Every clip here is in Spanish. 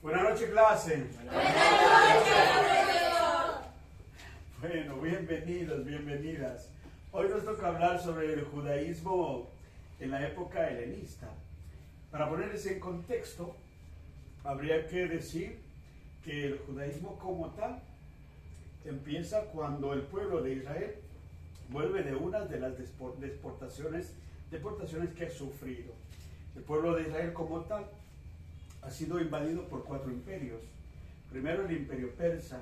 Buenas noches, clase. Buenas noches, profesor. Bueno, bienvenidos, bienvenidas. Hoy nos toca hablar sobre el judaísmo en la época helenista. Para ponerles en contexto, habría que decir que el judaísmo como tal empieza cuando el pueblo de Israel vuelve de una de las deportaciones que ha sufrido. El pueblo de Israel como tal ha sido invadido por 4 imperios. Primero el imperio persa,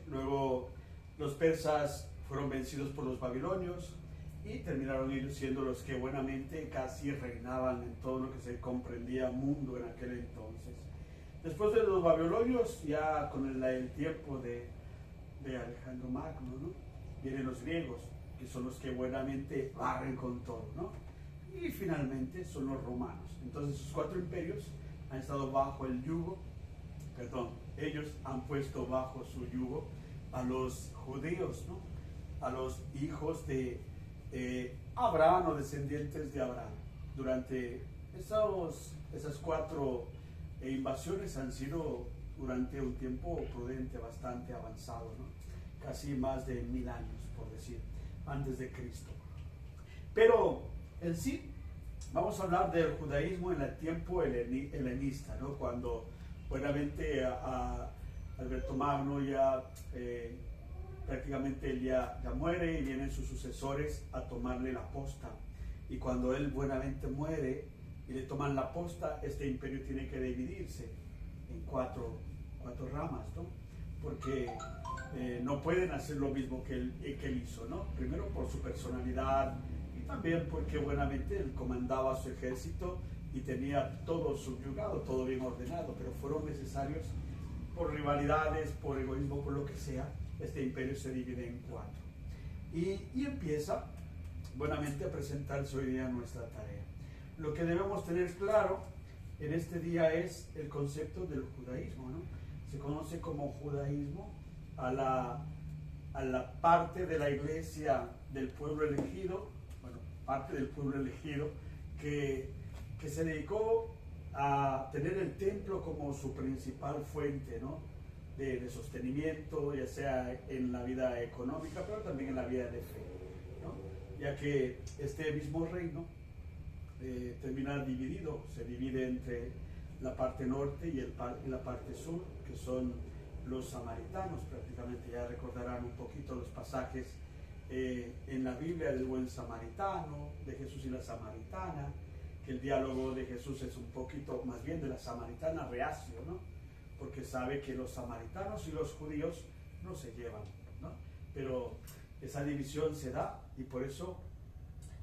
luego los persas fueron vencidos por los babilonios y terminaron ellos siendo los que buenamente casi reinaban en todo lo que se comprendía mundo en aquel entonces. Después de los babilonios, ya con el tiempo de Alejandro Magno, ¿no?, vienen los griegos, que son los que buenamente barren con todo, ¿no? Y finalmente son los romanos. Entonces esos 4 imperios han estado bajo el yugo, ellos han puesto bajo su yugo a los judíos, ¿no?, a los hijos de Abraham o descendientes de Abraham. Durante esas 4 invasiones han sido durante un tiempo prudente, bastante avanzado, ¿no?, casi más de 1000 años, por decir, antes de Cristo. Pero en sí, vamos a hablar del judaísmo en el tiempo helenista, ¿no?, cuando buenamente a Alberto Magno ya prácticamente él ya muere y vienen sus sucesores a tomarle la posta. Y cuando él buenamente muere y le toman la posta, este imperio tiene que dividirse en cuatro ramas, ¿no?, porque no pueden hacer lo mismo que él hizo, ¿no? Primero por su personalidad y también porque buenamente él comandaba su ejército y tenía todo subyugado, todo bien ordenado, pero fueron necesarios por rivalidades, por egoísmo, por lo que sea. Este imperio se divide en 4 y empieza buenamente a presentarse hoy día nuestra tarea. Lo que debemos tener claro en este día es el concepto del judaísmo, ¿no? Se conoce como judaísmo a la parte de la iglesia del pueblo elegido, parte del pueblo elegido que se dedicó a tener el templo como su principal fuente, ¿no?, de sostenimiento, ya sea en la vida económica, pero también en la vida de fe, ¿no?, ya que este mismo reino termina dividido, se divide entre la parte norte y la parte sur, que son los samaritanos. Prácticamente ya recordarán un poquito los pasajes en la Biblia del buen samaritano, de Jesús y la samaritana, que el diálogo de Jesús es un poquito más bien de la samaritana reacio, ¿no?, porque sabe que los samaritanos y los judíos no se llevan, ¿no?, pero esa división se da y por eso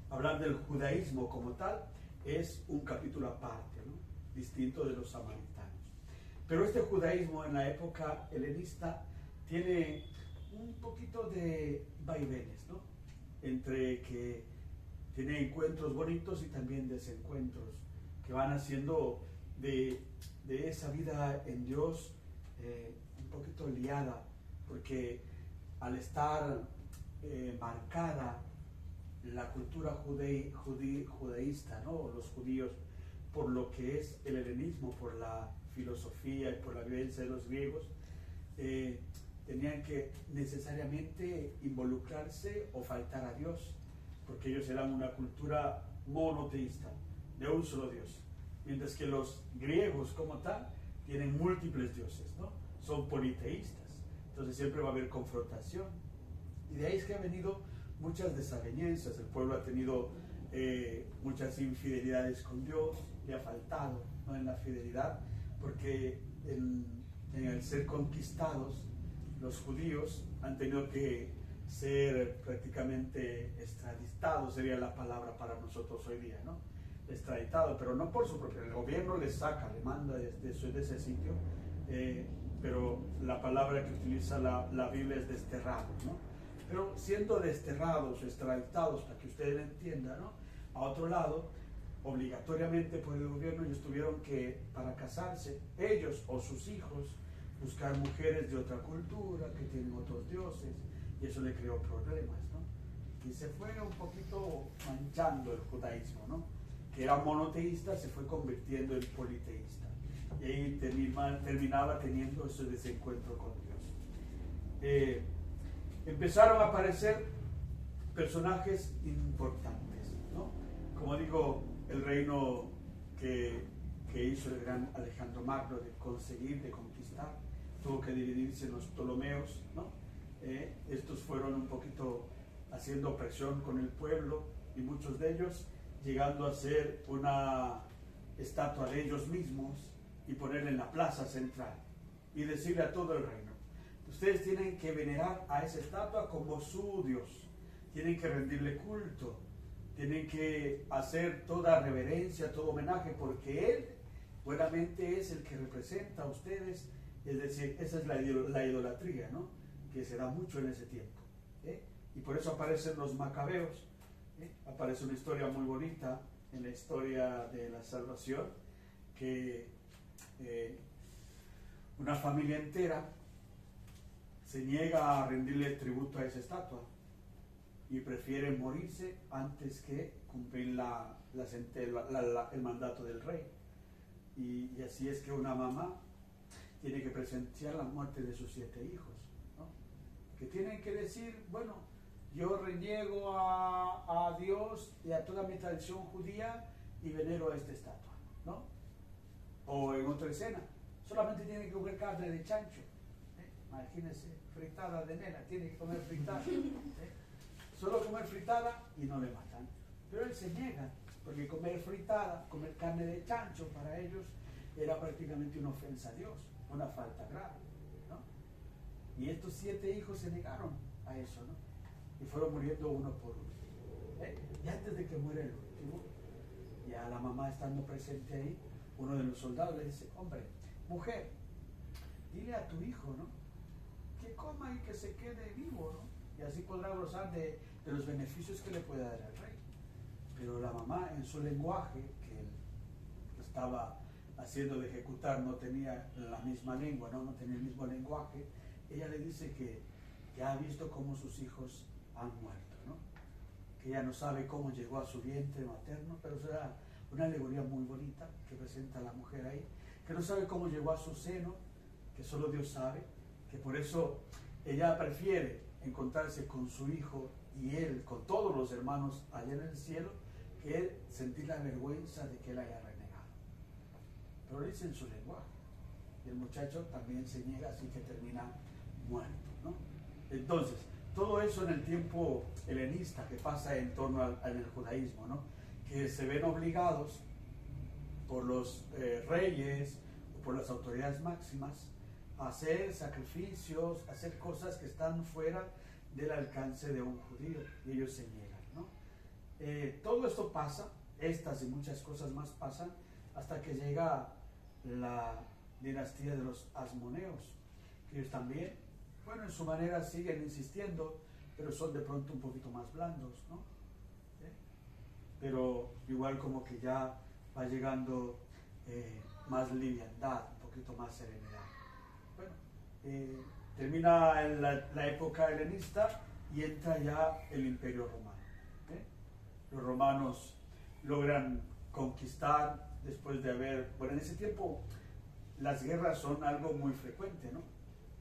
hablar del judaísmo como tal es un capítulo aparte, ¿no?, distinto de los samaritanos. Pero este judaísmo en la época helenista tiene un poquito de vaivenes, ¿no?, entre que tiene encuentros bonitos y también desencuentros que van haciendo de esa vida en Dios un poquito liada, porque al estar marcada la cultura judaísta, ¿no?, los judíos, por lo que es el helenismo, por la filosofía y por la vivencia de los griegos, tenían que necesariamente involucrarse o faltar a Dios, porque ellos eran una cultura monoteísta, de un solo Dios, mientras que los griegos como tal tienen múltiples dioses, ¿no?, son politeístas. Entonces siempre va a haber confrontación, y de ahí es que han venido muchas desavenencias. El pueblo ha tenido muchas infidelidades con Dios, le ha faltado, ¿no?, en la fidelidad, porque en el ser conquistados, los judíos han tenido que ser prácticamente extraditados, sería la palabra para nosotros hoy día, ¿no?, extraditado, pero no por su propio, el gobierno les saca, le manda de ese sitio, pero la palabra que utiliza la Biblia es desterrados, ¿no?, pero siendo desterrados, extraditados, para que ustedes entiendan, ¿no?, a otro lado, obligatoriamente por el gobierno, ellos tuvieron que, para casarse, ellos o sus hijos, buscar mujeres de otra cultura, que tienen otros dioses, y eso le creó problemas, ¿no?, y se fue un poquito manchando el judaísmo, ¿no?, que era monoteísta, se fue convirtiendo en politeísta. y ahí terminaba teniendo ese desencuentro con Dios. Empezaron a aparecer personajes importantes, ¿no? Como digo, el reino que hizo el gran Alejandro Magno de conseguir, de conquistar, tuvo que dividirse en los Ptolomeos, ¿no? Estos fueron un poquito haciendo presión con el pueblo y muchos de ellos llegando a hacer una estatua de ellos mismos y ponerla en la plaza central y decirle a todo el reino: ustedes tienen que venerar a esa estatua como su Dios, tienen que rendirle culto, tienen que hacer toda reverencia, todo homenaje, porque Él buenamente es el que representa a ustedes. Es decir, esa es la idolatría, ¿no?, que se da mucho en ese tiempo, y por eso aparecen los macabeos. Aparece una historia muy bonita en la historia de la salvación, que una familia entera se niega a rendirle tributo a esa estatua y prefiere morirse antes que cumplir el mandato del rey. Y así es que una mamá tiene que presenciar la muerte de sus 7 hijos, ¿no?, que tienen que decir: bueno, yo reniego a Dios y a toda mi tradición judía y venero a esta estatua, ¿no? O en otra escena, solamente tiene que comer carne de chancho, imagínense, fritada de nena, tiene que comer fritada, solo comer fritada y no le matan. Pero él se niega, porque comer fritada, comer carne de chancho para ellos era prácticamente una ofensa a Dios, una falta grave, ¿no? Y estos 7 hijos se negaron a eso, ¿no? Y fueron muriendo uno por uno. Y antes de que muera el último, ya la mamá estando presente ahí, uno de los soldados le dice: hombre, mujer, dile a tu hijo, ¿no?, que coma y que se quede vivo, ¿no?, y así podrá gozar de los beneficios que le pueda dar el rey. Pero la mamá, en su lenguaje, que él estaba haciendo de ejecutar, no tenía la misma lengua, no tenía el mismo lenguaje. Ella le dice que ya ha visto cómo sus hijos han muerto, ¿no?, que ella no sabe cómo llegó a su vientre materno, pero es una alegoría muy bonita que presenta a la mujer ahí, que no sabe cómo llegó a su seno, que solo Dios sabe, que por eso ella prefiere encontrarse con su hijo y él con todos los hermanos allá en el cielo, que él sentir la vergüenza de que él haya renegado. Pero lo dice en su lenguaje, y el muchacho también se niega, así que termina muerto, ¿no? Entonces, todo eso en el tiempo helenista que pasa en torno al judaísmo, ¿no?, que se ven obligados por los reyes o por las autoridades máximas a hacer sacrificios, a hacer cosas que están fuera del alcance de un judío, y ellos se niegan, ¿no? Todo esto pasa, estas y muchas cosas más pasan, hasta que llega la dinastía de los Asmoneos, que ellos también, bueno, en su manera siguen insistiendo, pero son de pronto un poquito más blandos, ¿no? Pero igual como que ya va llegando más liviandad, un poquito más serenidad. Bueno, termina la época helenista y entra ya el Imperio Romano. Los romanos logran conquistar después de haber, bueno, en ese tiempo las guerras son algo muy frecuente, ¿no?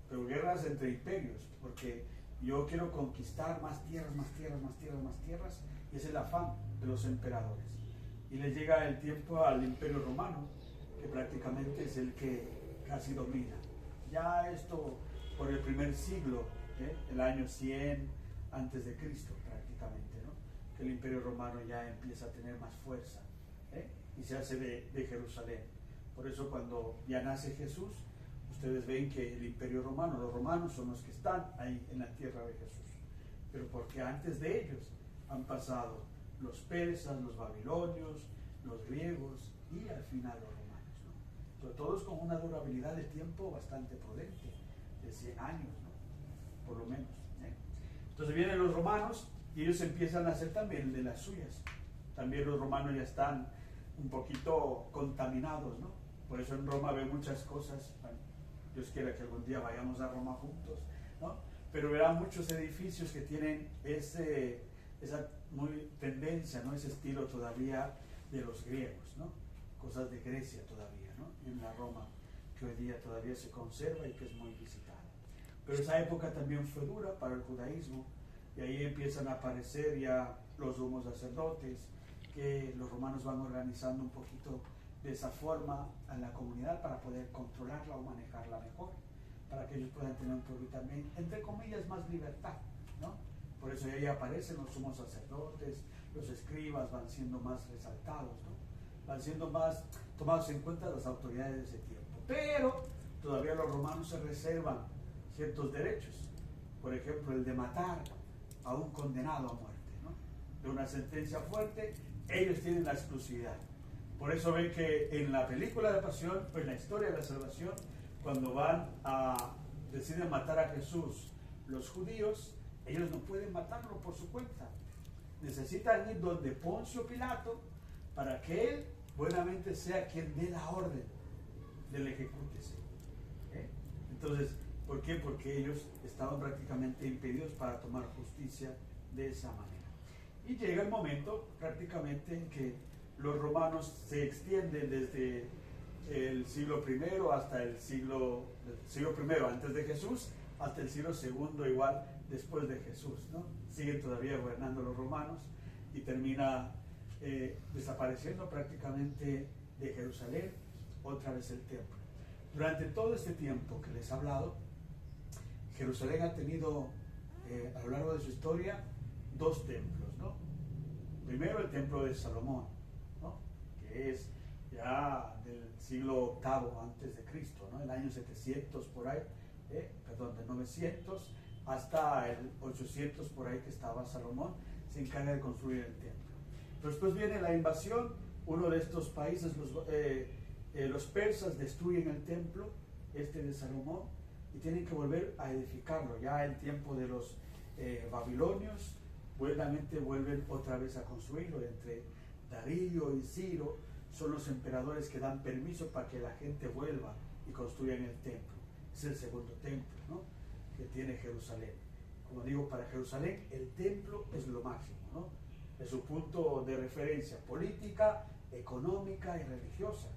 Pero guerras entre imperios, porque yo quiero conquistar más tierras, más tierras, más tierras, más tierras, y es el afán de los emperadores. Y le llega el tiempo al Imperio Romano, que prácticamente es el que casi domina. Ya esto por el primer siglo, el año 100 antes de Cristo prácticamente, ¿no?, que el Imperio Romano ya empieza a tener más fuerza, y se hace de Jerusalén. Por eso cuando ya nace Jesús, ustedes ven que el Imperio Romano, los romanos son los que están ahí en la tierra de Jesús, pero porque antes de ellos han pasado los persas, los babilonios, los griegos y al final los romanos, ¿no? Pero todos con una durabilidad de tiempo bastante prudente, de 100 años, ¿no?, por lo menos. Entonces vienen los romanos y ellos empiezan a hacer también de las suyas. También los romanos ya están un poquito contaminados, ¿no? Por eso en Roma ven muchas cosas. Bueno, Dios quiera que algún día vayamos a Roma juntos, ¿no? Pero verán muchos edificios que tienen esa muy tendencia, ¿no?, ese estilo todavía de los griegos, ¿no?, cosas de Grecia todavía, ¿no?, en la Roma que hoy día todavía se conserva y que es muy visitada. Pero esa época también fue dura para el judaísmo, y ahí empiezan a aparecer ya los sumos sacerdotes, que los romanos van organizando un poquito de esa forma a la comunidad para poder controlarla o manejarla mejor, para que ellos puedan tener un poquito también, entre comillas, más libertad, ¿no? Por eso ahí aparecen los sumos sacerdotes, los escribas van siendo más resaltados, ¿no? Van siendo más tomados en cuenta las autoridades de ese tiempo. Pero todavía los romanos se reservan ciertos derechos, por ejemplo el de matar a un condenado a muerte, ¿no? De una sentencia fuerte, ellos tienen la exclusividad. Por eso ven que en la película de Pasión, o en la historia de la salvación, cuando deciden matar a Jesús los judíos, ellos no pueden matarlo por su cuenta. Necesitan ir donde Poncio Pilato para que él buenamente sea quien dé la orden del ejecútese. Entonces, ¿por qué? Porque ellos estaban prácticamente impedidos para tomar justicia de esa manera. Y llega el momento prácticamente en que los romanos se extienden desde el siglo I hasta el siglo I antes de Jesús, hasta el siglo II igual después de Jesús, ¿no? Siguen todavía gobernando los romanos y termina desapareciendo prácticamente de Jerusalén otra vez el templo. Durante todo este tiempo que les he hablado, Jerusalén ha tenido a lo largo de su historia dos templos, ¿no? Primero el templo de Salomón, ¿no? Que es ya del siglo VIII antes de Cristo, ¿no? El año 700 por ahí, de 900 hasta el 800 por ahí que estaba Salomón, se encarga de construir el templo. Pero después viene la invasión, uno de estos países, los persas destruyen el templo, de Salomón, y tienen que volver a edificarlo. Ya en tiempo de los babilonios, vuelven otra vez a construirlo. Entre Darío y Ciro son los emperadores que dan permiso para que la gente vuelva y construyan el templo. Es el segundo templo, ¿no?, que tiene Jerusalén. Como digo, para Jerusalén el templo es lo máximo, ¿no? Es su punto de referencia política, económica y religiosa.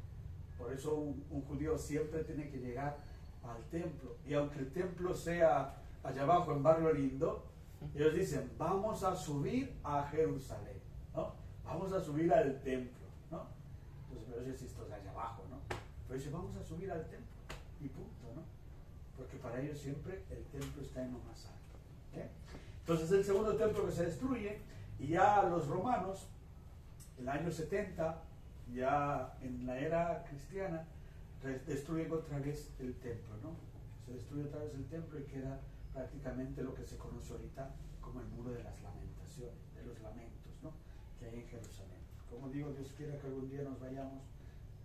Por eso un judío siempre tiene que llegar al templo. Y aunque el templo sea allá abajo en Barrio Lindo, ellos dicen, vamos a subir a Jerusalén, ¿no? Vamos a subir al templo, ¿no? Entonces, pero ellos esto es allá abajo, ¿no? Pero dicen, vamos a subir al templo y punto, ¿no? Porque para ellos siempre el templo está en lo más alto, ¿eh? Entonces el segundo templo que se destruye, y ya los romanos, el año 70, ya en la era cristiana, destruyen otra vez el templo, ¿no? Se destruye otra vez el templo y queda prácticamente lo que se conoce ahorita como el muro de las lamentaciones, de los lamentos, ¿no?, que hay en Jerusalén. Como digo, Dios quiera que algún día nos vayamos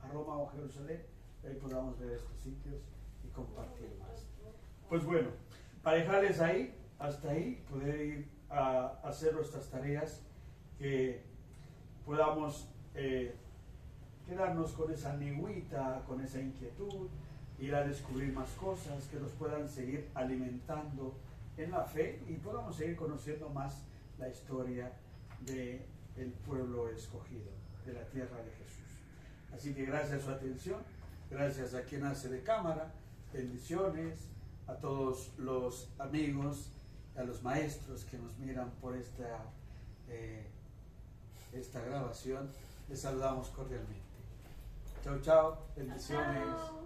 a Roma o Jerusalén, y ahí podamos ver estos sitios y compartir más. Pues bueno, para dejarles ahí, hasta ahí, poder ir a hacer nuestras tareas, que podamos quedarnos con esa anigüita, con esa inquietud, ir a descubrir más cosas que nos puedan seguir alimentando en la fe y podamos seguir conociendo más la historia del pueblo escogido, de la tierra de Jesús. Así que gracias a su atención, gracias a quien hace de cámara, bendiciones a todos los amigos, a los maestros que nos miran por esta grabación. Les saludamos cordialmente. Chao, chao, bendiciones.